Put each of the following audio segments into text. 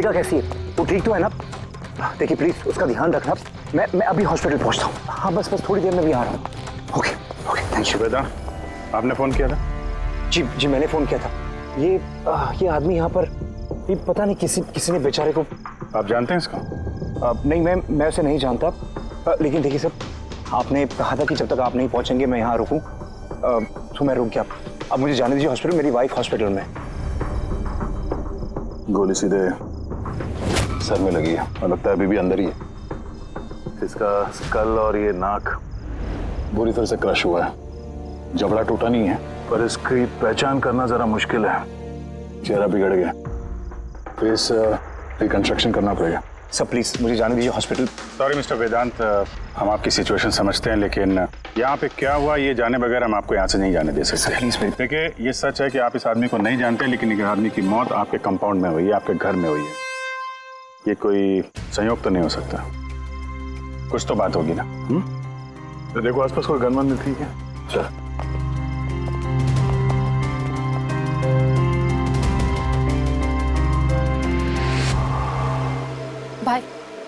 मल्लिका कैसी है? वो ठीक तो है ना? देखिए प्लीज उसका ध्यान रखना। मैं अभी हॉस्पिटल पहुंचता हूँ। हाँ बस थोड़ी देर में भी आ रहा हूँ। Okay okay thank you. बेटा आपने फोन किया था? जी मैंने फोन किया था। ये आदमी यहाँ पर, ये पता नहीं किसी ने बेचारे को। आप जानते हैं इसको? नहीं मैं उसे नहीं जानता। लेकिन देखिए सर, आपने कहा था कि जब तक आप नहीं पहुंचेंगे मैं यहाँ रुकूं, तो मैं रुक गया। अब मुझे जाने दीजिए हॉस्पिटल, मेरी वाइफ हॉस्पिटल में। गोली सीधे सर में लगी है और लगता है अभी भी अंदर ही है। इसका स्कल और ये नाक बुरी तरह से क्रश हुआ है। जबड़ा टूटा नहीं है पर इसकी पहचान करना जरा मुश्किल है। चेहरा बिगड़ गया, फेस रिकंस्ट्रक्शन करना पड़ेगा। सर प्लीज मुझे जाने दीजिए हॉस्पिटल। सॉरी मिस्टर वेदांत, हम आपकी सिचुएशन समझते हैं लेकिन यहाँ पे क्या हुआ ये जाने बगैर हम आपको यहाँ से नहीं जाने दे सकते। प्लीज देखिए ये सच है कि आप इस आदमी को नहीं जानते, लेकिन इस आदमी की मौत आपके कंपाउंड में हुई है, आपके घर में हुई है। ये कोई संयोग तो नहीं हो सकता, कुछ तो बात होगी ना। तो देखो आसपास कोई गनमन नहीं थी क्या? चल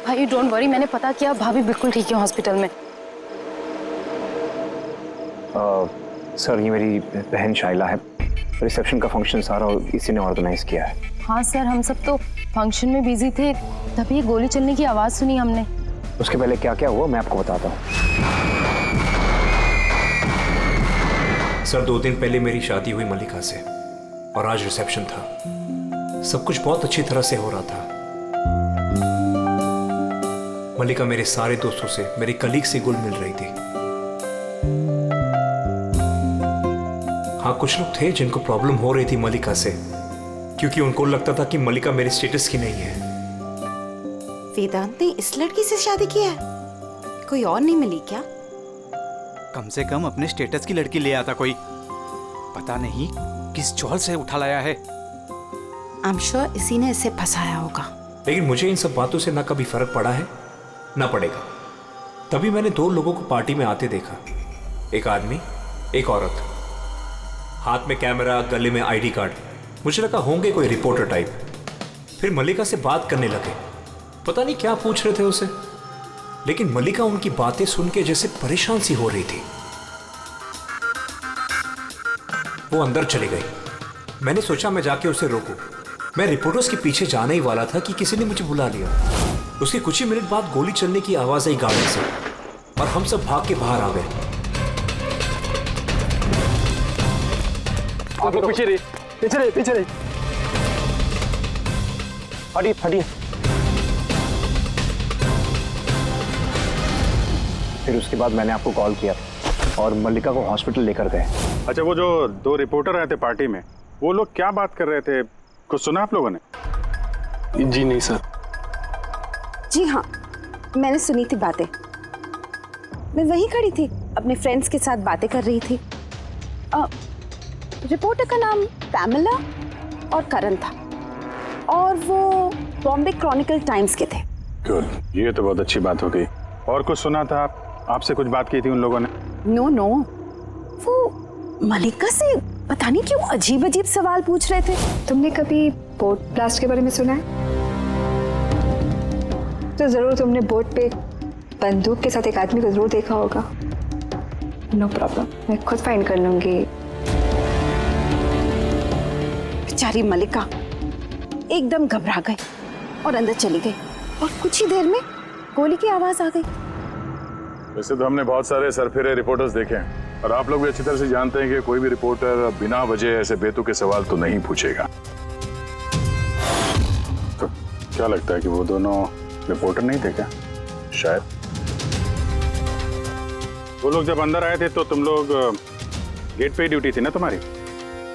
भाई डोंट वरी, मैंने पता किया, भाभी बिल्कुल ठीक है हॉस्पिटल में। सर ये मेरी बहन शाइला है, रिसेप्शन का फंक्शन सारा इसी ने ऑर्गेनाइज किया है। हाँ सर, हम सब तो फंक्शन में बिजी थे, तभी गोली चलने की आवाज सुनी हमने। उसके पहले क्या क्या हुआ मैं आपको बताता हूँ। सर 2 दिन पहले मेरी शादी हुई मल्लिका से और आज रिसेप्शन था। सब कुछ बहुत अच्छी तरह से हो रहा था। मल्लिका मेरे सारे दोस्तों से, मेरे कलीग से घुल मिल रही थी। हाँ कुछ लोग थे जिनको प्रॉब्लम हो रही थी मल्लिका से, क्योंकि उनको लगता था कि मल्लिका मेरे स्टेटस की नहीं है। वेदांत ने इस लड़की से शादी की है? कोई और नहीं मिली क्या? कम से कम अपने स्टेटस की लड़की ले आता कोई। पता नहीं किस चौल से उठा लाया है। आई एम श्योर इसी ने इसे फंसाया होगा। लेकिन मुझे इन सब बातों से ना कभी फर्क पड़ा है ना पड़ेगा। तभी मैंने 2 लोगों को पार्टी में आते देखा, एक आदमी एक औरत, हाथ में कैमरा, गले में आईडी कार्ड। मुझे लगा होंगे कोई रिपोर्टर टाइप। फिर मल्लिका से बात करने लगे, पता नहीं क्या पूछ रहे थे उसे, लेकिन मल्लिका उनकी बातें सुन के जैसे परेशान सी हो रही थी। वो अंदर चली गई। मैंने सोचा मैं जाके उसे रोकूं। मैं रिपोर्टर्स के पीछे जाने ही वाला था कि किसी ने मुझे बुला लिया। उसके कुछ ही मिनट बाद गोली चलने की आवाज आई गाड़ी से और हम सब भाग के बाहर आ गए। पीछे रही, पीछे रही। हटिए। फिर उसके बाद मैंने आपको कॉल किया और मल्लिका को हॉस्पिटल लेकर गए। अच्छा, वो जो 2 रिपोर्टर आए थे पार्टी में, वो लोग क्या बात कर रहे थे? कुछ सुना आप लोगों ने? जी नहीं सर। जी हाँ, मैंने सुनी थी बातें। मैं वहीं खड़ी थी, अपने फ्रेंड्स के साथ बातें कर रही थी। रिपोर्टर का नाम पैमेला और करण था और वो बॉम्बे क्रॉनिकल टाइम्स के थे। गुड, ये तो बहुत अच्छी बात हो गई। और कुछ सुना था? आपसे कुछ बात की थी उन लोगों ने? नो, वो मल्लिका से पता नहीं क्यों अजीब अजीब सवाल पूछ रहे थे। तुमने कभी बोट ब्लास्ट के बारे में सुना है? तो जरूर तुमने बोट पे बंदूक के साथ एक आदमी को जरूर देखा होगा। नो प्रॉब्लम, मैं खुद फाइंड कर लूंगी। बेचारी मल्लिका एकदम घबरा गई और अंदर चली गई और कुछ ही देर में गोली की आवाज आ गई। वैसे तो हमने बहुत सारे सरफिरे रिपोर्टर्स देखे हैं और आप लोग भी अच्छी तरह से जानते हैं कि कोई भी रिपोर्टर बिना वजह ऐसे बेतुके सवाल तो नहीं पूछेगा। तो क्या लगता है कि वो दोनों रिपोर्टर नहीं थे क्या? शायद वो लोग जब अंदर आए थे तो तुम लोग गेट पे ही ड्यूटी थी ना तुम्हारी?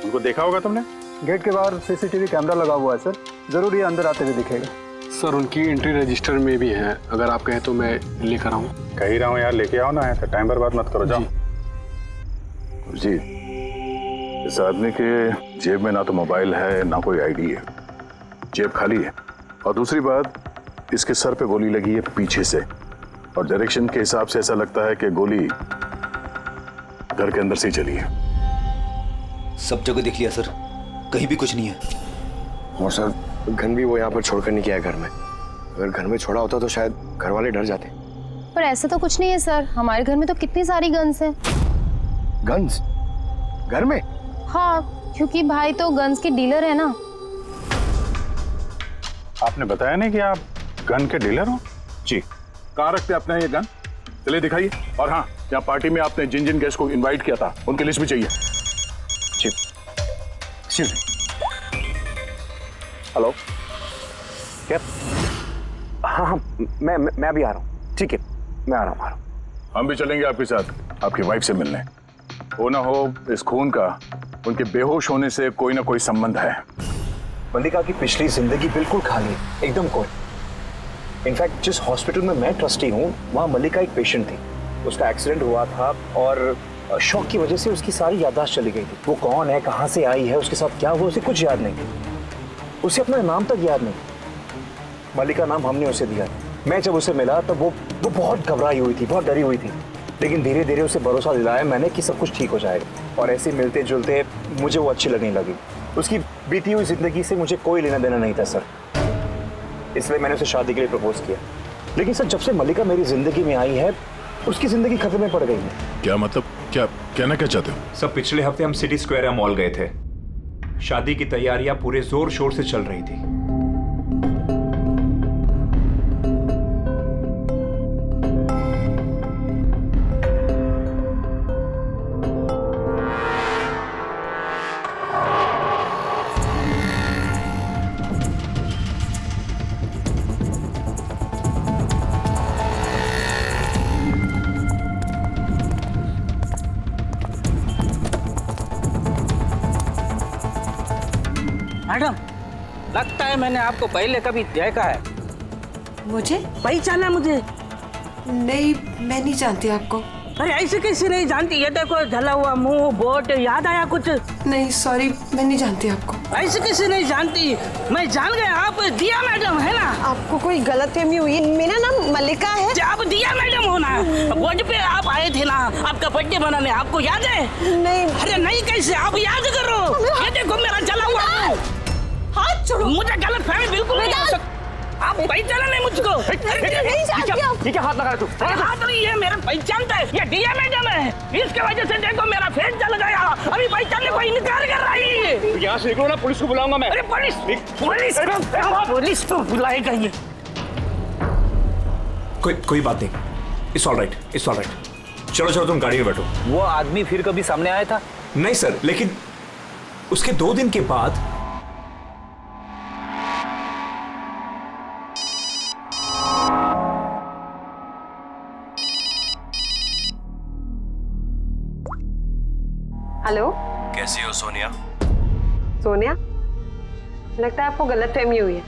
उनको देखा होगा तुमने? गेट के बाहर सीसीटीवी कैमरा लगा हुआ है सर, जरूर ये अंदर आते हुए दिखेगा। सर उनकी एंट्री रजिस्टर में भी है, अगर आप कहें तो मैं लेकर आऊँ। कह ही रहा हूँ यार, लेके आओ ना, है तो टाइम बर्बाद मत करो, जाओ। जी, इस आदमी के जेब में ना तो मोबाइल है ना कोई आईडी है, जेब खाली है। और दूसरी बात, इसके सर पे गोली लगी है पीछे से और डायरेक्शन के हिसाब से ऐसा लगता है कि गोली घर के अंदर से ही चली है। सब जगह देख लिया सर, कहीं भी कुछ नहीं है। और सर गन भी वो यहाँ पर छोड़कर नहीं गया है घर में। अगर घर में छोड़ा होता तो शायद घर वाले डर जाते। पर ऐसा तो कुछ नहीं है सर, हमारे घर में तो कितनी सारी गन्स हैं। गन्स घर में? हाँ, क्योंकि भाई तो गन्स के डीलर है ना। आपने बताया नहीं कि आप गन के डीलर हो? जी। कहाँ रखते हैं अपने ये गन? चलिए दिखाइए। और हाँ, यहाँ पार्टी में आपने जिन जिन गेस्ट को इनवाइट किया था उनकी लिस्ट भी चाहिए। जी। हेलो, क्या? हाँ हाँ, मैं भी आ रहा हूँ। ठीक है, मैं आ रहा हूँ। हम भी चलेंगे आपके साथ आपकी वाइफ से मिलने। हो ना हो इस खून का उनके बेहोश होने से कोई ना कोई संबंध है। मल्लिका की पिछली जिंदगी बिल्कुल खाली, एकदम कोई। इनफैक्ट जिस हॉस्पिटल में मैं ट्रस्टी हूँ वहाँ मल्लिका एक पेशेंट थी। उसका एक्सीडेंट हुआ था और शॉक की वजह से उसकी सारी याददाश्त चली गई थी। वो कौन है, कहाँ से आई है, उसके साथ क्या हुआ, उसे कुछ याद नहीं। उसे अपना नाम तक याद नहीं। मल्लिका नाम हमने उसे दिया। मैं जब उसे मिला तब वो बहुत घबराई हुई थी, बहुत डरी हुई थी। लेकिन धीरे धीरे उसे भरोसा दिलाया मैंने कि सब कुछ ठीक हो जाएगा। और ऐसे मिलते जुलते मुझे वो अच्छी लगने लगी। उसकी बीती हुई जिंदगी से मुझे कोई लेना देना नहीं था सर, इसलिए मैंने उसे शादी के लिए प्रपोज किया। लेकिन सर जब से मल्लिका मेरी जिंदगी में आई है उसकी जिंदगी खतरे में पड़ गई है। क्या मतलब? क्या कहना क्या चाहते हो? सब पिछले हफ्ते हम सिटी स्क्वायर मॉल गए थे। शादी की तैयारियां पूरे जोर शोर से चल रही थी। मैडम, लगता है मैंने आपको पहले कभी देखा है। मुझे पहचाना मुझे? नहीं, मैं नहीं जानती आपको। अरे ऐसे कैसे नहीं जानती? ये देखो, जला हुआ मुंह, बोट, याद आया कुछ? नहीं सॉरी, मैं नहीं जानती आपको। ऐसे कैसे नहीं जानती? मैं जान गया, आप दिया मैडम है ना? आपको कोई गलतफहमी हुई। मेरा नाम मल्लिका है। आप दिया मैडम हो ना? बोर्ड पे आप आए थे ना आपका बर्थडे मनाने, आपको याद है? नहीं। अरे नहीं कैसे, आप याद करो। ये देखो मेरा जला हुआ मुंह। हाथ छोड़ो। मुझे गलतफहमी बिल्कुल नहीं हो सकती। आप पहचाना नहीं मुझको? ठीक है, हाथ लगा तू। हाथ नहीं है, मेरा पहचानता है। ये दिया मैडम है, इसके वजह से देखो मेरा फेस जल गया। अभी पहचानने को इनकार कर रही है। यहाँ से निकलो ना, पुलिस को बुलाऊंगा मैं। अरे पुलिस तो बुलाएगा ये। कोई बात नहीं, it's all right, it's all right. चलो तुम गाड़ी में बैठो। वो आदमी फिर कभी सामने आया था? नहीं सर, लेकिन उसके 2 दिन के बाद हेलो, कैसी हो सोनिया? सोनिया? लगता है आपको गलतफहमी हुई है।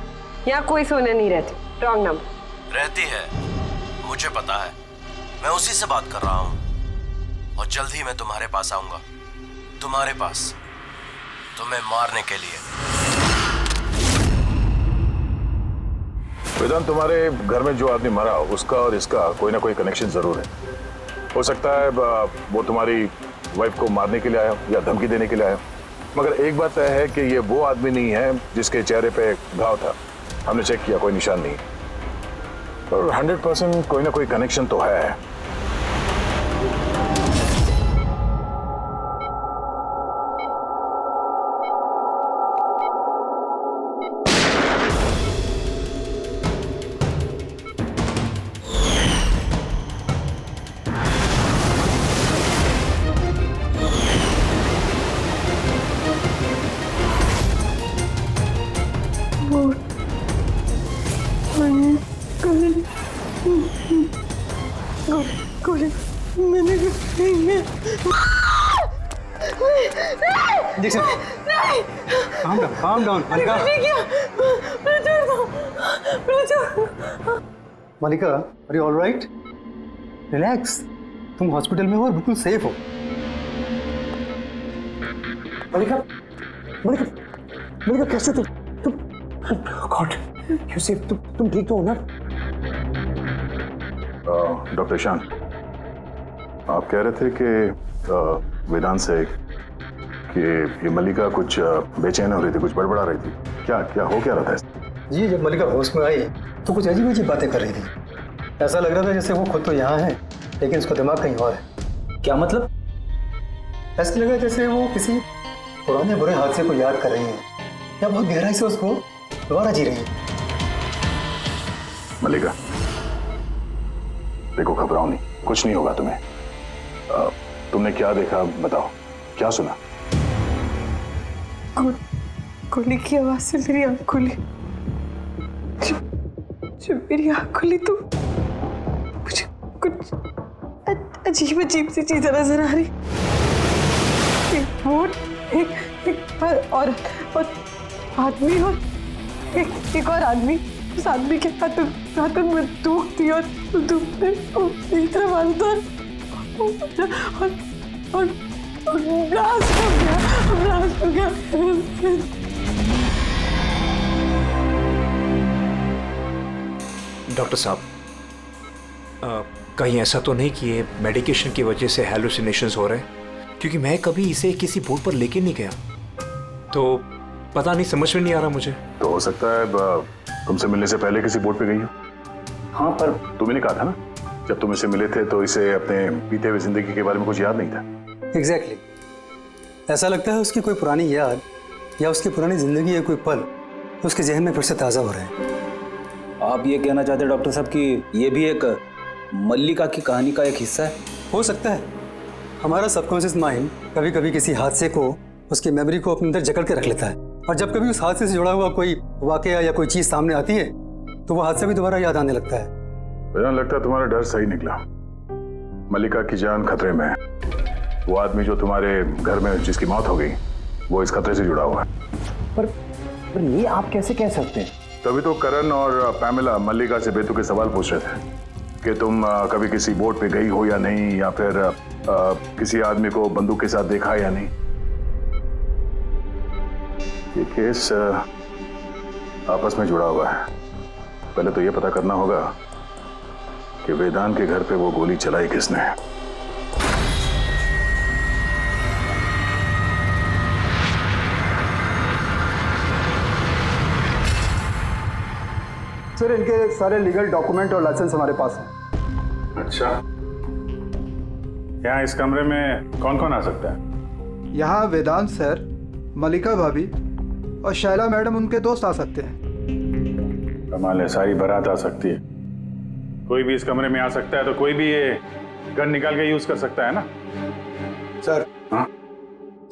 यहाँ कोई सोनिया नहीं रहती, रॉन्ग नंबर। रहती है, मुझे पता है। मैं उसी से बात कर रहा हूँ और जल्द ही मैं तुम्हारे पास आऊंगा। तुम्हारे पास, तुम्हें मारने के लिए। वेदांत, तुम्हारे घर में जो आदमी मरा उसका और इसका कोई ना कोई कनेक्शन जरूर है। हो सकता है वो तुम्हारी वाइफ को मारने के लिए आया या धमकी देने के लिए आया। मगर एक बात तय है कि ये वो आदमी नहीं है जिसके चेहरे पे घाव था। हमने चेक किया, कोई निशान नहीं। और 100% कोई ना कोई कनेक्शन तो है। Calm down, Malika. Malika, are you all right? Relax. तुम हॉस्पिटल में हो और बिल्कुल सेफ हो। मल्लिका कैसे तुम गॉड, कैसे तुम ठीक तो हो ना? डॉक्टर ईशान, आप कह रहे थे कि वेदांत से कि ये मल्लिका कुछ बेचैन हो रही थी, कुछ बड़बड़ा रही थी। क्या हो क्या रहा था? जी जब मलिका होश में आई तो कुछ अजीब अजीब बातें कर रही थी। ऐसा लग रहा था जैसे वो खुद तो यहाँ है लेकिन उसका दिमाग कहीं और है। क्या मतलब? ऐसा लगा जैसे वो किसी पुराने बुरे हादसे को याद कर रही है या बहुत गहराई से उसको दोबारा जी रही है। मलिका देखो, घबराओ नहीं, कुछ नहीं होगा तुम्हें। तुमने क्या देखा बताओ, क्या सुना? गोली की आवाज से मेरी आंख खुली। जब मेरी आंख खुली तो मुझे कुछ अजीब अजीब सी चीजें नजर आ रही। एक बोट, एक औरत और आदमी और एक और आदमी। उस आदमी के हाथों में बंदूक थी और बंदूक में मेरी तरफ आता और ब्लास्ट हो गया। डॉक्टर साहब, कहीं ऐसा तो नहीं कि ये मेडिकेशन की वजह से हैलुसिनेशंस हो रहे हैं? क्योंकि मैं कभी इसे किसी बोर्ड पर लेके नहीं गया, तो पता नहीं, समझ में नहीं आ रहा मुझे। तो हो सकता है तुमसे मिलने से पहले किसी बोट पे गई हो। हाँ, पर तुमने कहा था ना जब तुम इसे मिले थे तो इसे अपने बीते हुए जिंदगी के बारे में कुछ याद नहीं था। एग्जैक्टली ऐसा लगता है उसकी कोई पुरानी याद या उसकी पुरानी जिंदगी या कोई पल उसके जहन में फिर से ताज़ा हो रहे हैं। आप ये कहना चाहते हैं डॉक्टर साहब कि ये भी एक मल्लिका की कहानी का एक हिस्सा है? हो सकता है। हमारा सबकॉन्शियस माइंड कभी कभी किसी हादसे को, उसकी मेमोरी को अपने अंदर जकड़ के रख लेता है और जब कभी उस हादसे से जुड़ा हुआ कोई वाकया या कोई चीज सामने आती है तो वो हादसा भी दोबारा याद आने लगता है। मुझे लगता है तुम्हारा डर सही निकला। मल्लिका की जान खतरे में है। वो आदमी जो तुम्हारे घर में जिसकी मौत हो गई वो इस खतरे से जुड़ा हुआ है। पर ये आप कैसे कह सकते हैं? तभी तो करण और पैमिला मल्लिका से बेतुके सवाल पूछ रहे थे कि तुम कभी किसी बोट पे गई हो या नहीं, या फिर किसी आदमी को बंदूक के साथ देखा या नहीं। ये केस आपस में जुड़ा हुआ है। पहले तो ये पता करना होगा कि वेदांत के घर पे वो गोली चलाई किसने। सर इनके सारे लीगल डॉक्यूमेंट और लाइसेंस हमारे पास हैं। अच्छा, यहाँ इस कमरे में कौन कौन आ सकता है? यहाँ वेदांत सर, मलिका भाभी और शैला मैडम उनके दोस्त आ सकते हैं। कमाल है, सारी बारात आ सकती है। कोई भी इस कमरे में आ सकता है, तो कोई भी ये गन निकाल के यूज कर सकता है ना? सर, हाँ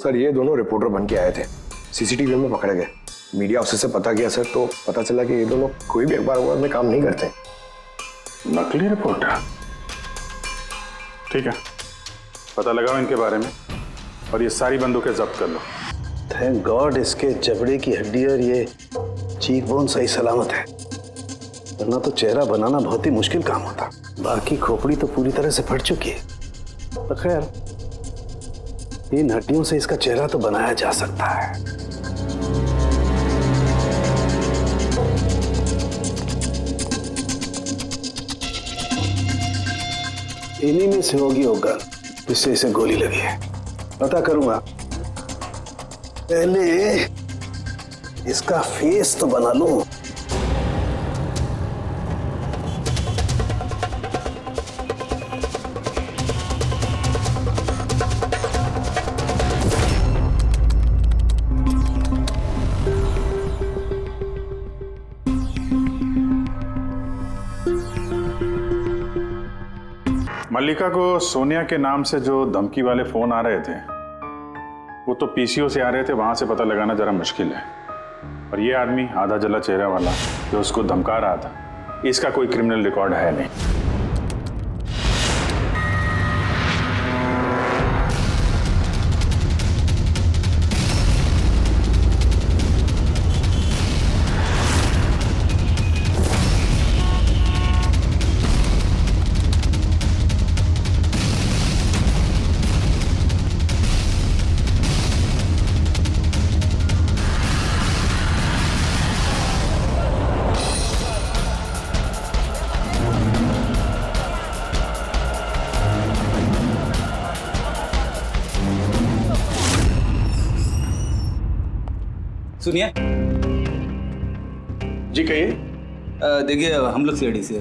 सर, ये दोनों रिपोर्टर बन के आए थे, सीसीटीवी में पकड़े गए। मीडिया ऑफिसर से पता किया सर, तो पता चला कि ये दोनों कोई भी अखबार में काम नहीं करते। नकली रिपोर्टर? ठीक है, पता लगाओ इनके बारे में और ये सारी बंदूकें जब्त कर लो। थैंक गॉड इसके जबड़े की हड्डी और ये चीक बोन सही सलामत है, वरना तो चेहरा बनाना बहुत ही मुश्किल काम होता। बाकी खोपड़ी तो पूरी तरह से फट चुकी है, पर खैर इन हड्डियों से इसका चेहरा तो बनाया जा सकता है। इन्हीं में से होगी वो गन जिससे इसे गोली लगी है। पता करूंगा, पहले इसका फेस तो बना लूं। मल्लिका को सोनिया के नाम से जो धमकी वाले फोन आ रहे थे वो तो पीसीओ से आ रहे थे, वहां से पता लगाना जरा मुश्किल है। और ये आदमी आधा जला चेहरा वाला जो उसको धमका रहा था, इसका कोई क्रिमिनल रिकॉर्ड है नहीं। सुनिए, जी कहिए। देखिए हम लोग सीआईडी से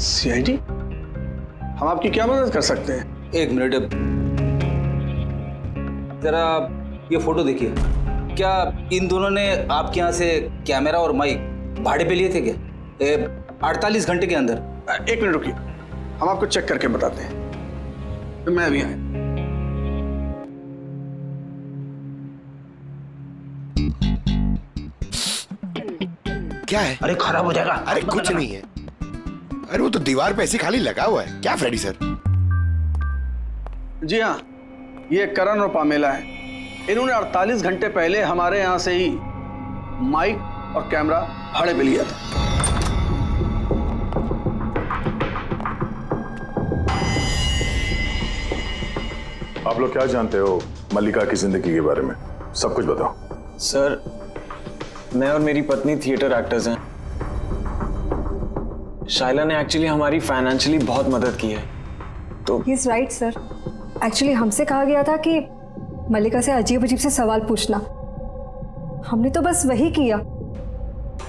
सीआईडी, हम आपकी क्या मदद कर सकते हैं? एक मिनट, जरा ये फोटो देखिए। क्या इन दोनों ने आपके यहाँ से कैमरा और माइक भाड़े पे लिए थे क्या 48 घंटे के अंदर? एक मिनट रुकिए, हम आपको चेक करके बताते हैं। तो मैं अभी आया। क्या है? अरे खराब हो जाएगा। अरे कुछ नहीं है। अरे वो तो दीवार पे ऐसे खाली लगा हुआ है। क्या फ्रेडी सर? जी हाँ, ये करण और पामेला है। इन्होंने 48 घंटे पहले हमारे यहाँ से ही माइक और कैमरा भाड़े पे लिया था। आप लोग क्या जानते हो मल्लिका की जिंदगी के बारे में? सब कुछ बताओ। सर, मैं और मेरी पत्नी थिएटर एक्टर्स हैं। शाइला ने एक्चुअली हमारी फाइनेंशियली बहुत मदद की है। तो he is right sir. Actually हमसे कहा गया था कि मल्लिका से अजीब अजीब से सवाल पूछना। हमने तो बस वही किया।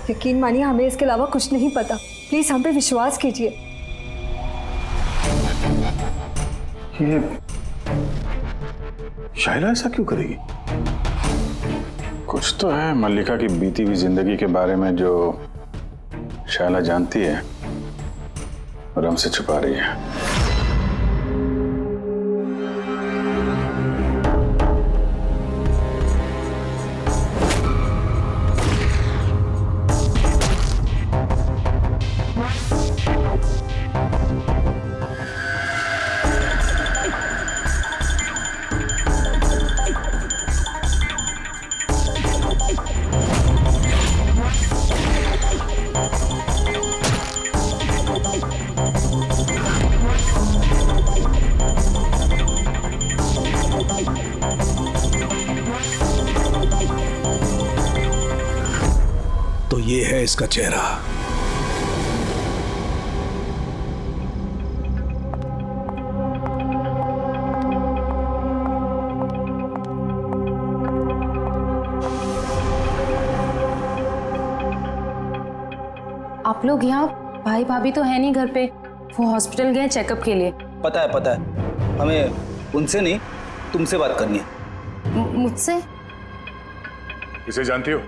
यकीन मानिए हमें इसके अलावा कुछ नहीं पता। प्लीज हम पे विश्वास कीजिए। ये शाइला ऐसा क्यों करेगी? कुछ तो है मल्लिका की बीती हुई जिंदगी के बारे में जो शाइला जानती है और हमसे छुपा रही है। तो ये है इसका चेहरा। आप लोग यहाँ, भाई भाभी तो है नहीं घर पे, वो हॉस्पिटल गए चेकअप के लिए। पता है, हमें उनसे नहीं तुमसे बात करनी है। मुझसे? इसे जानती हो?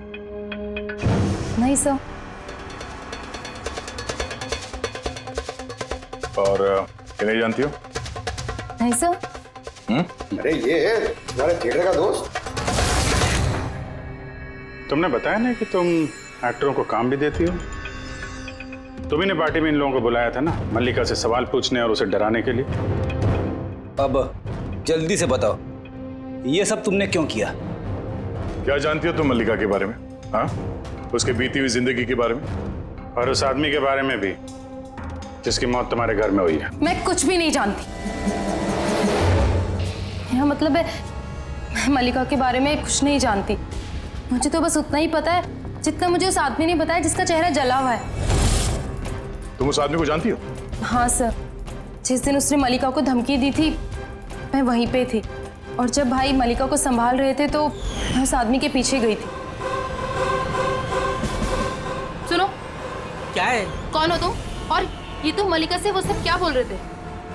नहीं सर। और इन्हें जानती हो? नहीं सर। अरे ये है तुम्हारे थिएटर का दोस्त। तुमने बताया ना कि तुम एक्टरों को काम भी देती हो। तुम्ही ने पार्टी में इन लोगों को बुलाया था ना मल्लिका से सवाल पूछने और उसे डराने के लिए। अब जल्दी से बताओ, ये सब तुमने क्यों किया? क्या जानती हो तुम मल्लिका के बारे में? हाँ, उसके बीती हुई जिंदगी के बारे में और उस आदमी के बारे में भी जिसकी मौत तुम्हारे घर में हुई है। मैं कुछ भी नहीं जानती। मेरा मतलब है मैं मल्लिका के बारे में कुछ नहीं जानती। मुझे तो बस उतना ही पता है जितना मुझे उस आदमी ने बताया जिसका चेहरा जला हुआ है। तुम उस आदमी को जानती हो? हाँ सर, जिस दिन उसने मल्लिका को धमकी दी थी मैं वहीं पे थी, और जब भाई मल्लिका को संभाल रहे थे तो मैं उस आदमी के पीछे गई थी। सुनो, क्या है? कौन हो तुम? और ये तो मल्लिका से वो सब क्या बोल रहे थे?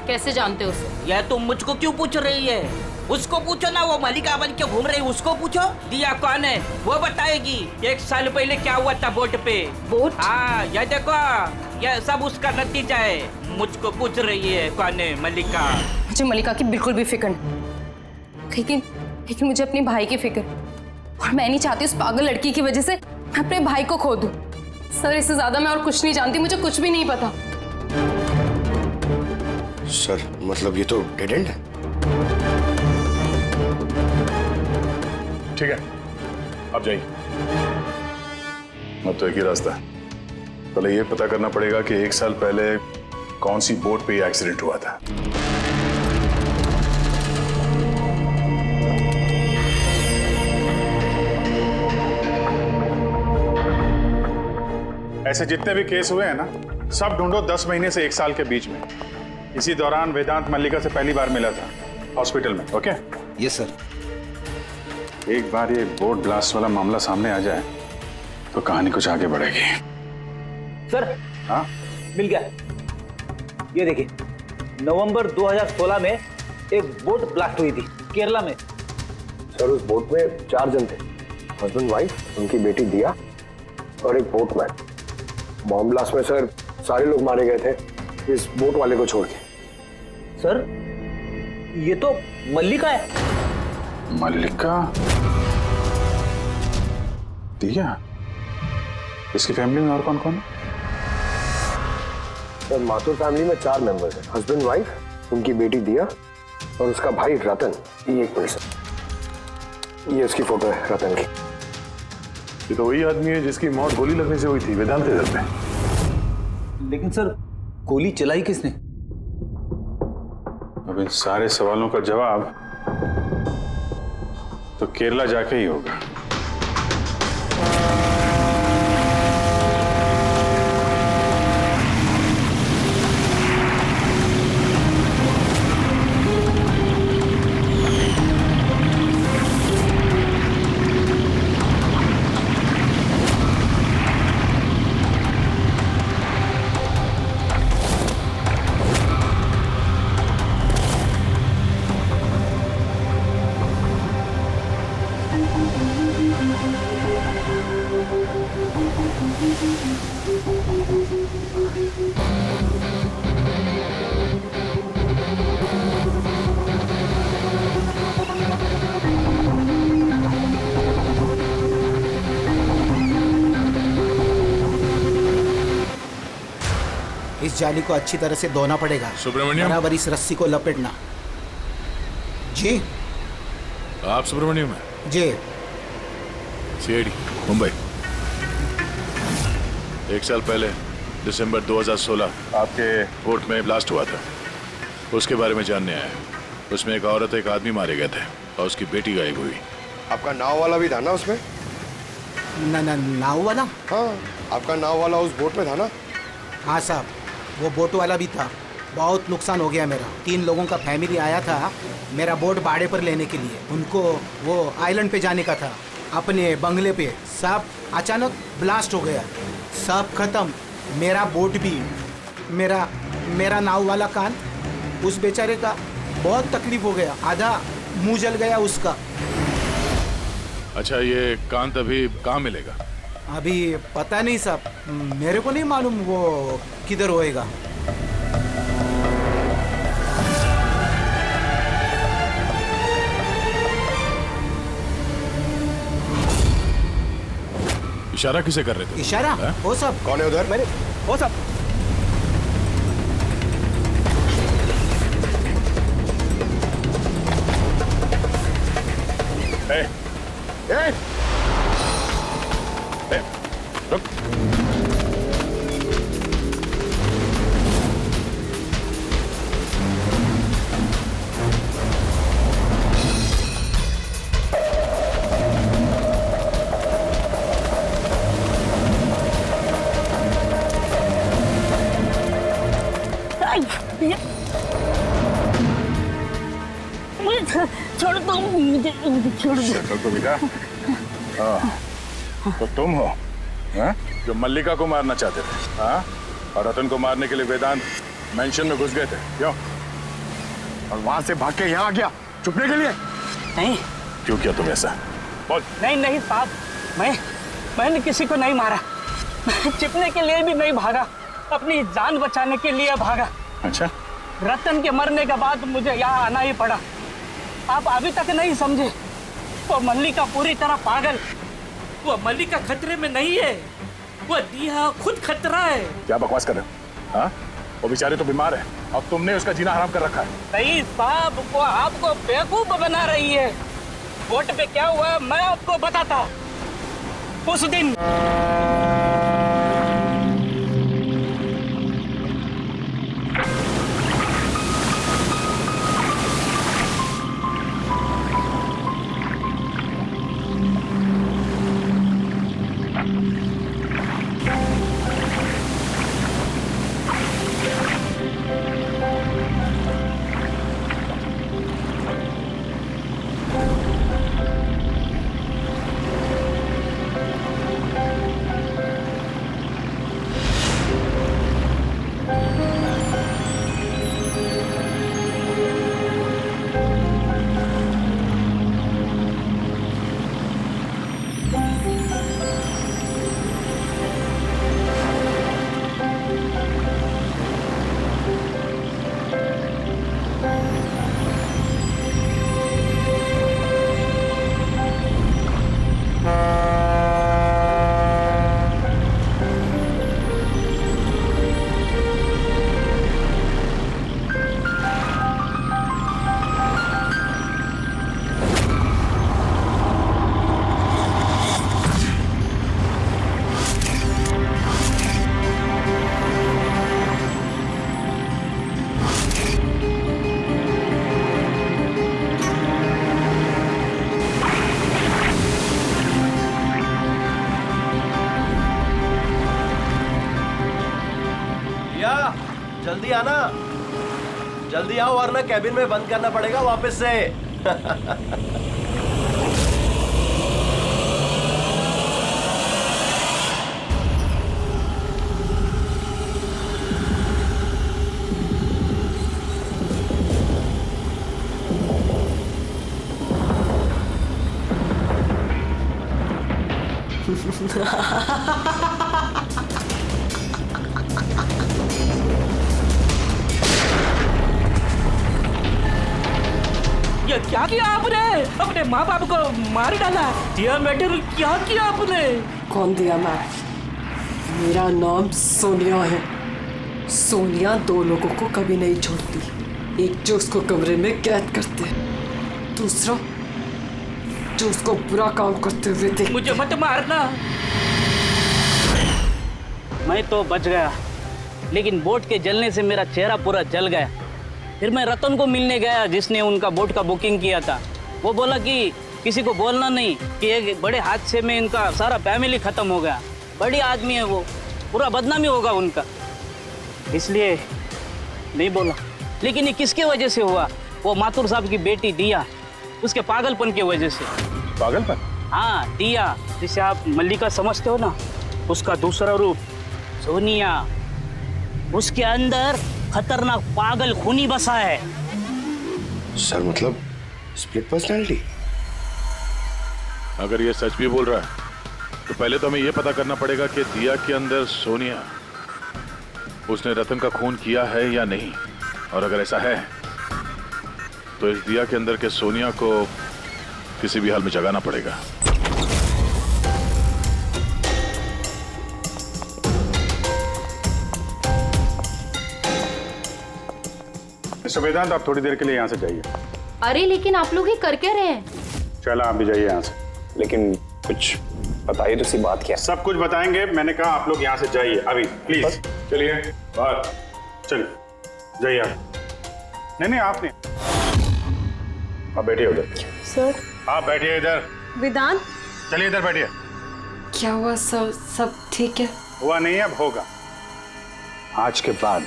कैसे जानते हो उसे? यह तुम मुझको क्यों पूछ रही है? उसको पूछो ना, वो मल्लिका बन के घूम रही, उसको पूछो। दिया कौन है वो बताएगी। 1 साल पहले क्या हुआ था बोट पे। बोट? हाँ, यह देखो, यह सब उसका नतीजा है। मुझको पूछ रही है कौन है मल्लिका। मुझे मल्लिका की बिल्कुल भी फिक्र नहीं, लेकिन मुझे अपने भाई की फिक्र, और मैं नहीं चाहती उस पागल लड़की की वजह से मैं अपने भाई को खो दूं। सर, इससे ज्यादा मैं और कुछ नहीं जानती, मुझे कुछ भी नहीं पता। सर, मतलब ये तो डेड एंड है। ठीक है, अब जाइए। अब तो एक ही रास्ता है, पहले ये पता करना पड़ेगा कि 1 साल पहले कौन सी बोट पे ये एक्सीडेंट हुआ था। ऐसे जितने भी केस हुए हैं ना, सब ढूंढो 10 महीने से 1 साल के बीच में। इसी दौरान वेदांत मल्लिका से पहली बार मिला था हॉस्पिटल में। ओके? Yes sir. एक बार ये बोट ब्लास्ट वाला मामला सामने आ जाए तो कहानी कुछ आगे बढ़ेगी। सर हाँ मिल गया। ये देखिए, नवंबर 2016 में एक बोट ब्लास्ट हुई थी केरला में। सर उस बोट में 4 जन थे, हस्बैंड वाइफ, उनकी बेटी दिया और एक बोटमैन। बॉम्ब ब्लास्ट में सर सारे लोग मारे गए थे इस बोट वाले को छोड़ के। सर ये तो मल्लिका है। मल्लिका? दिया? इसकी फैमिली में और कौन कौन है? सर माथुर फैमिली में 4 मेंबर्स हैं, हस्बैंड वाइफ, उनकी बेटी दिया और उसका भाई रतन। ये एक मिनट सर, ये उसकी फोटो है रतन की। ये तो वही आदमी है जिसकी मौत गोली लगने से हुई थी वेदांत घर पे। लेकिन सर गोली चलाई किसने? अब इन सारे सवालों का जवाब तो केरला जाके ही होगा। इस जाली को अच्छी तरह से धोना पड़ेगा। सुब्रमण्यम, बराबर इस रस्सी को लपेटना। जी आप सुब्रमण्यम हैं? जी। सीआईडी मुंबई। 1 साल पहले दिसंबर 2016 आपके कोर्ट में ब्लास्ट हुआ था, उसके बारे में जानने आया। उसमें एक औरत एक आदमी मारे गए थे और उसकी बेटी गायब हुई। आपका नाव वाला भी था ना उसमें? नाव वाला? हाँ, आपका नाव वाला उस बोट में था ना? हाँ साहब, वो बोट वाला भी था। बहुत नुकसान हो गया मेरा। 3 लोगों का फैमिली आया था मेरा बोट भाड़े पर लेने के लिए। उनको वो आइलैंड पे जाने का था, अपने बंगले पे। सब अचानक ब्लास्ट हो गया, सब खत्म। मेरा बोट भी, मेरा नाव वाला कान, उस बेचारे का बहुत तकलीफ हो गया। आधा मुंह जल गया उसका। अच्छा, ये कांत अभी कहाँ मिलेगा? अभी पता नहीं साहब, मेरे को नहीं मालूम वो किधर होएगा। इशारा किसे कर रहे थे? इशारा? वो सब कौन है उधर? मेरे वो सब रुक। छोड़ दो मुझे, छोड़ दो। तो बेटा, तो तुम हो हाँ? जो मल्लिका को मारना चाहते थे हाँ? और रतन को मारने के लिए वेदांत मेंशन में घुस गए थे, क्यों? और वहां से भाग के यहाँ आ गया छुपने के लिए? नहीं। क्यों किया तुम ऐसा? बोल। नहीं साहब, मैंने किसी को नहीं मारा। मैं छिपने के लिए भी नहीं भागा, अपनी जान बचाने के लिए भागा। अच्छा, रतन के मरने के बाद मुझे यहाँ आना ही पड़ा। आप अभी तक नहीं समझे, वो मल्लिका पूरी तरह पागल। वो मल्लिका खतरे में नहीं है, वो दिया खुद खतरा है। क्या बकवास कर रहे हो हाँ? वो बेचारे तो बीमार है और तुमने उसका जीना हराम कर रखा है। नहीं साहब, वो आपको बेवकूफ बना रही है। बोट पे क्या हुआ मैं आपको बताता। उस दिन आना, जल्दी आओ वरना कैबिन में बंद करना पड़ेगा वापस से। ये क्या किया आपने? अपने माँ बाप को मार डाला। दिया मैटर, क्या किया आपने? कौन दिया मैं? मेरा नाम सोनिया है। सोनिया दो लोगों को कभी नहीं छोड़ती। एक जो उसको कमरे में कैद करते, दूसरा जो उसको बुरा काम करते हुए देखते। मुझे मत मारना। मैं तो बच गया, लेकिन बोट के जलने से मेरा चेहरा पूरा जल गया। फिर मैं रतन को मिलने गया जिसने उनका बोट का बुकिंग किया था। वो बोला कि किसी को बोलना नहीं कि एक बड़े हादसे में इनका सारा फैमिली खत्म हो गया। बड़ी आदमी है वो, पूरा बदनामी होगा उनका, इसलिए नहीं बोला। लेकिन ये किसके वजह से हुआ? वो माथुर साहब की बेटी दिया, उसके पागलपन की वजह से। पागलपन? हाँ, दिया जिसे आप मल्लिका समझते हो ना, उसका दूसरा रूप सोनिया। उसके अंदर खतरनाक पागल खूनी बसा है। सर मतलब स्प्लिट पर्सनैलिटी? अगर ये सच भी बोल रहा है तो पहले तो हमें ये पता करना पड़ेगा कि दिया के अंदर सोनिया, उसने रतन का खून किया है या नहीं। और अगर ऐसा है तो इस दिया के अंदर के सोनिया को किसी भी हाल में जगाना पड़ेगा। मिस्टर वेदांत, आप थोड़ी देर के लिए यहाँ से जाइए। अरे लेकिन आप लोग ये कर क्या रहे हैं? चला, आप भी जाइए यहाँ से। लेकिन कुछ बताइए तो सी बात क्या? सब कुछ बताएंगे, मैंने कहा आप लोग यहाँ से जाइए अभी प्लीज। चलिए बाहर, चलिए जाइए आप। नहीं आप नहीं, आप बैठिए उधर। सर। आप बैठिए इधर। वेदांत। चलिए इधर बैठिए। क्या हुआ? सब ठीक है? हुआ नहीं, अब होगा। आज के बाद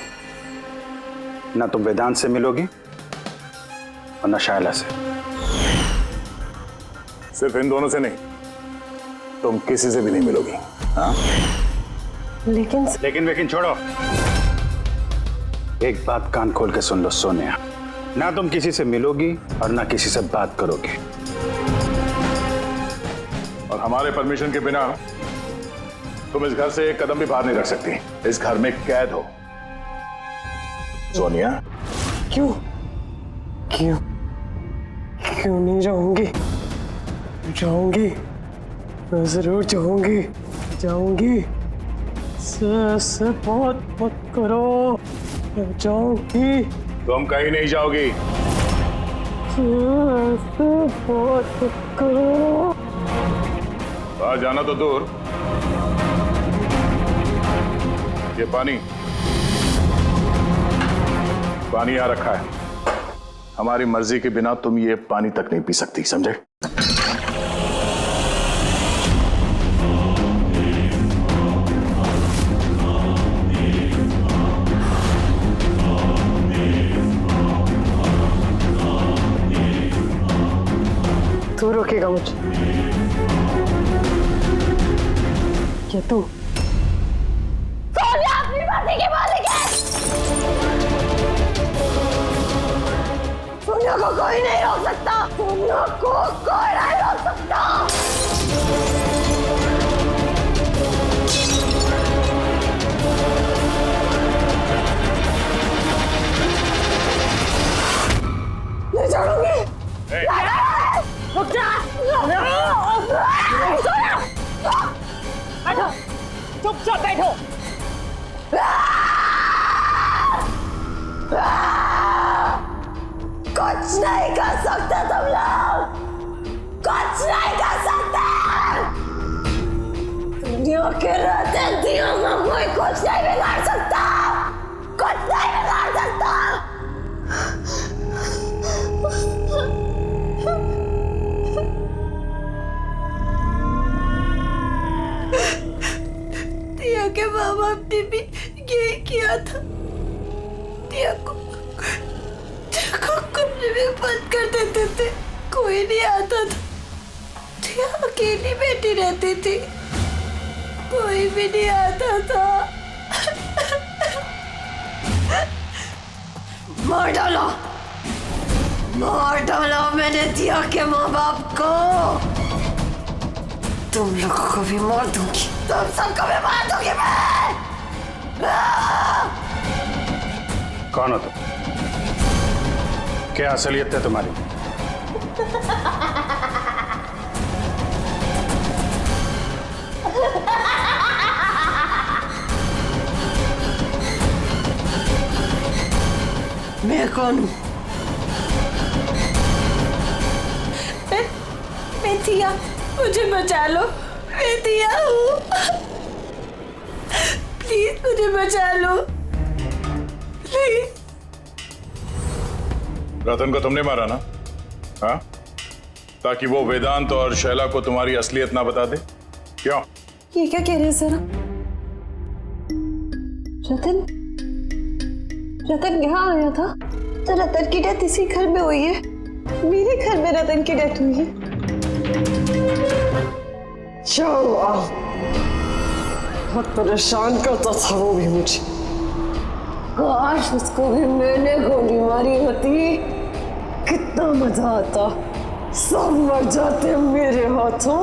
ना तुम वेदांत से मिलोगी और ना शायला से। सिर्फ इन दोनों से नहीं, तुम किसी से भी नहीं मिलोगी। हाँ? लेकिन छोड़ो। एक बात कान खोल के सुन लो सोनिया, ना तुम किसी से मिलोगी और ना किसी से बात करोगी। और हमारे परमिशन के बिना तुम इस घर से एक कदम भी बाहर नहीं रख सकती। इस घर में कैद हो। सोनिया। क्यों क्यों क्यों नहीं जाऊंगी? जाऊंगी, मैं जरूर जाऊंगी। बहुत मत करो, मैं जाऊंगी। तुम कहीं नहीं जाओगी। बहुत मत करो। बाहर जाना तो दूर, ये पानी यहाँ रखा है। हमारी मर्जी के बिना तुम ये पानी तक नहीं पी सकती, समझे? तू रोकेगा मुझे? क्या तू? सोनिया अपनी मर्जी की मालिक है। सोनिया को कोई नहीं रोक सकता। सोनिया को कोई नहीं रोक सकता। नहीं छोड़ूंगी। रुक जा। सोनिया, बैठो, चुपचाप बैठो। कुछ नहीं कर सकते तुम लोग, कुछ नहीं कर सकते। दुनिया के रहते दियों को कोई कुछ नहीं बिगाड़ सकता, कुछ नहीं बिगाड़ सकता। दिया के रहते थे, कोई नहीं आता था। दिया अकेली बैठी रहती थी, कोई भी नहीं आता था। मार डाला मैंने दिया के माँ बाप को। तुम लोगों को भी मार दूंगी, तुम सबको भी मार दूंगी मैं। कौन हो तुम? क्या असलियत है तुम्हारी? मैं कौन हूँ? मैं दिया, मुझे बचा लो। मैं दिया हूँ, प्लीज मुझे बचा लो, प्लीज। रतन को तुमने मारा ना? हाँ, ताकि वो वेदांत और शैला को तुम्हारी असलियत ना बता दे? क्यों? ये क्या कह रहे हैं सर? रतन यहाँ आया था? तो रतन की डेथ इसी घर में हुई है, मेरे घर में रतन की डेथ हुई है। बहुत परेशान करता था वो भी मुझे। काश उसको भी मैंने गोली मारी होती, कितना मजा आता। सब मर जाते मेरे हाथों,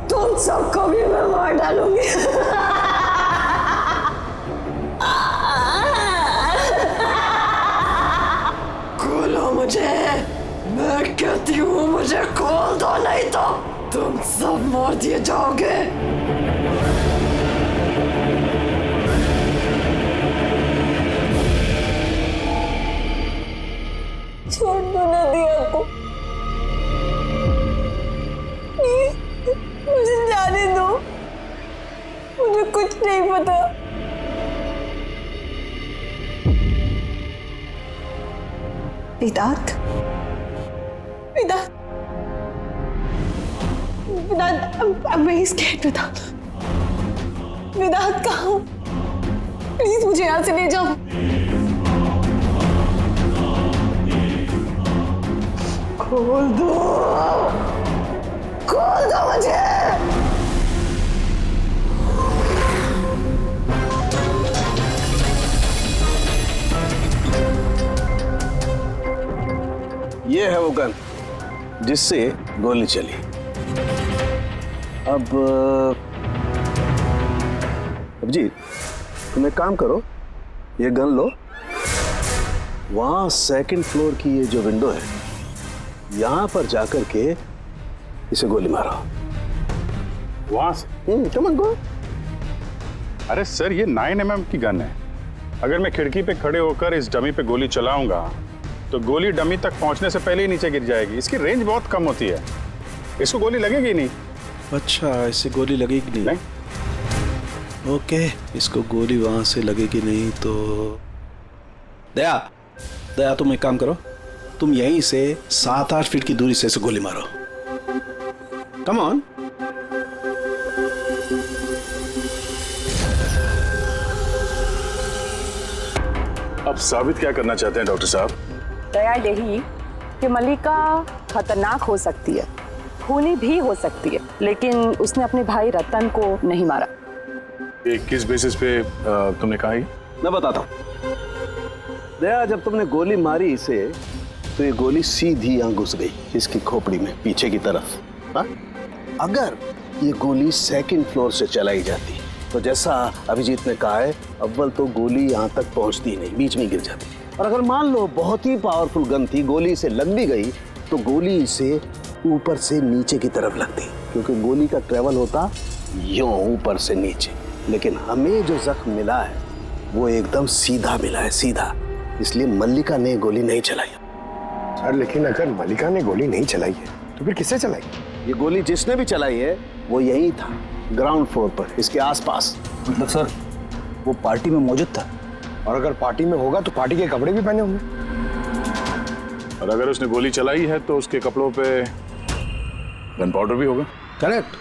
तुम सबको भी मैं मार डालूंगी। खोलो मुझे, मैं कहती हूँ मुझे खोल दो, नहीं तो तुम सब मार दिए जाओगे। छोड़ दो ना दिया को, मुझे जाने दो, मुझे कुछ नहीं पता। वेदांत, I'm very scared, वेदांत कहाँ हो? प्लीज मुझे यहाँ से ले जाओ। खोल दो मुझे। ये है वो गन जिससे गोली चली। अब जी तुम एक काम करो, ये गन लो, वहां सेकंड फ्लोर की ये जो विंडो है यहां पर जाकर के इसे गोली मारो। वहां से? Come on go. अरे सर, ये 9mm की गन है। अगर मैं खिड़की पे खड़े होकर इस डमी पे गोली चलाऊंगा तो गोली डमी तक पहुंचने से पहले ही नीचे गिर जाएगी। इसकी रेंज बहुत कम होती है, इसको गोली लगेगी नहीं। अच्छा, इससे गोली लगेगी नहीं? ओके, इसको गोली वहां से लगेगी नहीं तो दया तुम एक काम करो, तुम यहीं से 7-8 फीट की दूरी से इसे गोली मारो। Come on. अब साबित क्या करना चाहते हैं डॉक्टर साहब? दया यही कि मल्लिका खतरनाक हो सकती है, खूनी भी हो सकती है, लेकिन उसने अपने भाई रतन को नहीं मारा। किस बेसिस पे तुमने कहा? मैं बताता हूँ। दया, जब तुमने गोली मारी इसे तो ये गोली सीधी यहाँ घुस गई इसकी खोपड़ी में पीछे की तरफ। हा? अगर ये गोली सेकंड फ्लोर से चलाई जाती तो जैसा अभिजीत ने कहा है, अव्वल तो गोली यहाँ तक पहुँचती नहीं, बीच में गिर जाती। और अगर मान लो बहुत ही पावरफुल गन थी, गोली से लग भी गई तो गोली इसे ऊपर से नीचे की तरफ लगती, क्योंकि गोली का ट्रेवल होता यूं ऊपर से नीचे। लेकिन हमें जो जख्म मिला है वो एकदम सीधा मिला है, सीधा। इसलिए मल्लिका ने गोली नहीं चलाई। सर, लेकिन अगर मल्लिका ने गोली नहीं चलाई है तो फिर किसने चलाई? ये गोली जिसने भी चलाई है वो यही था, ग्राउंड फ्लोर पर, इसके आसपास। मतलब सर, वो पार्टी में मौजूद था? और अगर पार्टी में होगा तो पार्टी के कपड़े भी पहने होंगे। और अगर उसने गोली चलाई है तो उसके कपड़ों पे गन पाउडर भी होगा। करेक्ट।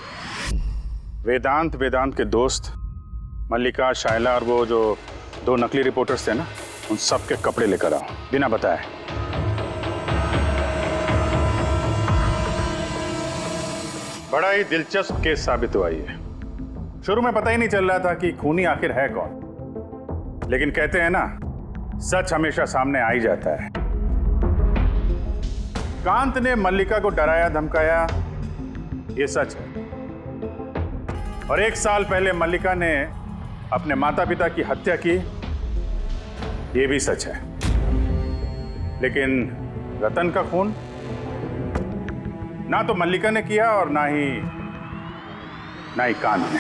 वेदांत के दोस्त मल्लिका, शायला और वो जो 2 नकली रिपोर्टर्स थे ना, उन सब के कपड़े लेकर आओ बिना बताए। बड़ा ही दिलचस्प केस साबित हुआ ये। शुरू में पता ही नहीं चल रहा था कि खूनी आखिर है कौन, लेकिन कहते हैं ना, सच हमेशा सामने आ ही जाता है। कांत ने मल्लिका को डराया धमकाया, ये सच है। और 1 साल पहले मल्लिका ने अपने माता पिता की हत्या की, ये भी सच है। लेकिन रतन का खून ना तो मल्लिका ने किया और ना ही कांत ने।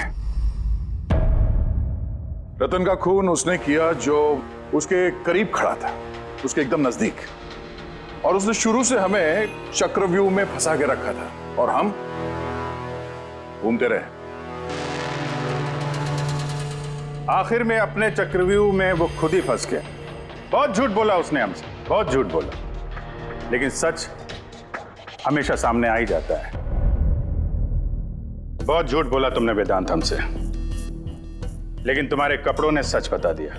रतन का खून उसने किया जो उसके करीब खड़ा था, उसके एकदम नजदीक, और उसने शुरू से हमें चक्रव्यूह में फंसा के रखा था और हम घूमते रहे। आखिर में अपने चक्रव्यूह में वो खुद ही फंस गया। बहुत झूठ बोला उसने हमसे, बहुत झूठ बोला, लेकिन सच हमेशा सामने आ ही जाता है। बहुत झूठ बोला तुमने वेदांत हमसे, लेकिन तुम्हारे कपड़ों ने सच बता दिया।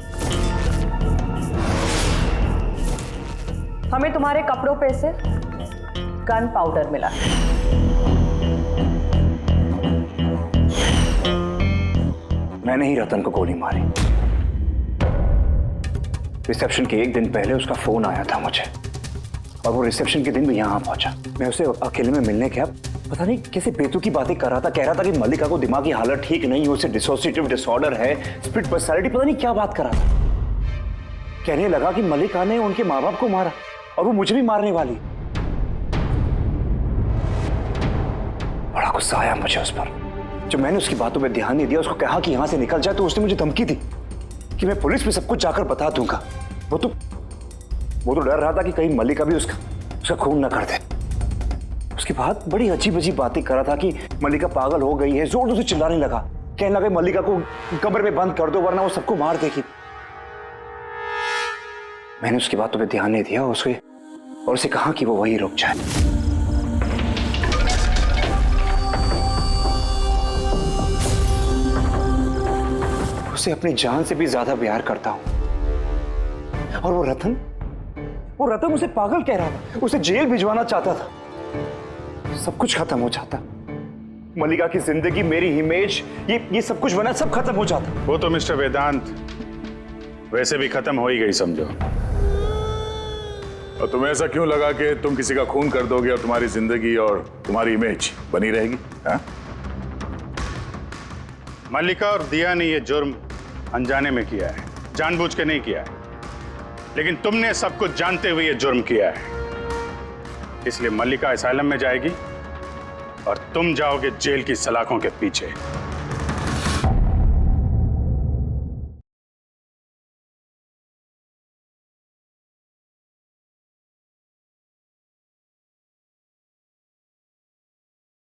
हमें तुम्हारे कपड़ों पे से गन पाउडर मिला है। मैंने ही रतन को गोली मारी। रिसेप्शन के 1 दिन पहले उसका फोन आया था मुझे, और वो रिसेप्शन के दिन भी यहाँ पहुंचा। मैं उसे अकेले में मिलने गया, पता नहीं कैसे बेतुकी बातें कर रहा था। कह रहा था कि मल्लिका को दिमागी हालत ठीक नहीं है, उसे डिसोसिएटिव डिसऑर्डर है, स्प्लिट पर्सनालिटी, पता नहीं क्या बात कर रहा था। कहने लगा कि मल्लिका ने उनके माँ बाप को मारा और वो मुझे भी मारने वाली। बड़ा गुस्सा आया मुझे उस पर। जब मैंने उसकी बातों पे ध्यान नहीं दिया, उसको कहा कि यहां से निकल जाए, तो उसने मुझे धमकी दी कि मैं पुलिस में सब कुछ जाकर बता दूंगा। वो तो डर रहा था कि कहीं मल्लिका भी उसका खून न कर दे। उसके बाद बड़ी अजीब अजीब बातें कर रहा था कि मल्लिका पागल हो गई है, जोर से चिल्लाने लगा, कहने लगा मल्लिका को कमरे में बंद कर दो वरना वो सबको मार देगी। मैंने उसकी बातों पे ध्यान नहीं दिया और उसे कहा कि वो वहीं रुक जाए। उसे अपनी जान से भी ज्यादा प्यार करता हूं। और वो रतन उसे पागल कह रहा था, उसे जेल भिजवाना चाहता था। सब कुछ खत्म हो जाता, मल्लिका की जिंदगी, मेरी इमेज, ये सब कुछ बना, सब खत्म हो जाता। वो तो मिस्टर वेदांत वैसे भी खत्म हो ही गई समझो। और तुम्हें ऐसा क्यों लगा कि तुम किसी का खून कर दोगे और तुम्हारी जिंदगी और तुम्हारी इमेज बनी रहेगी? हाँ? मल्लिका और दिया ने ये जुर्म अनजाने में किया है, जानबूझ के नहीं किया है, लेकिन तुमने सब कुछ जानते हुए ये जुर्म किया है। इसलिए मल्लिका असाइलम में जाएगी और तुम जाओगे जेल की सलाखों के पीछे।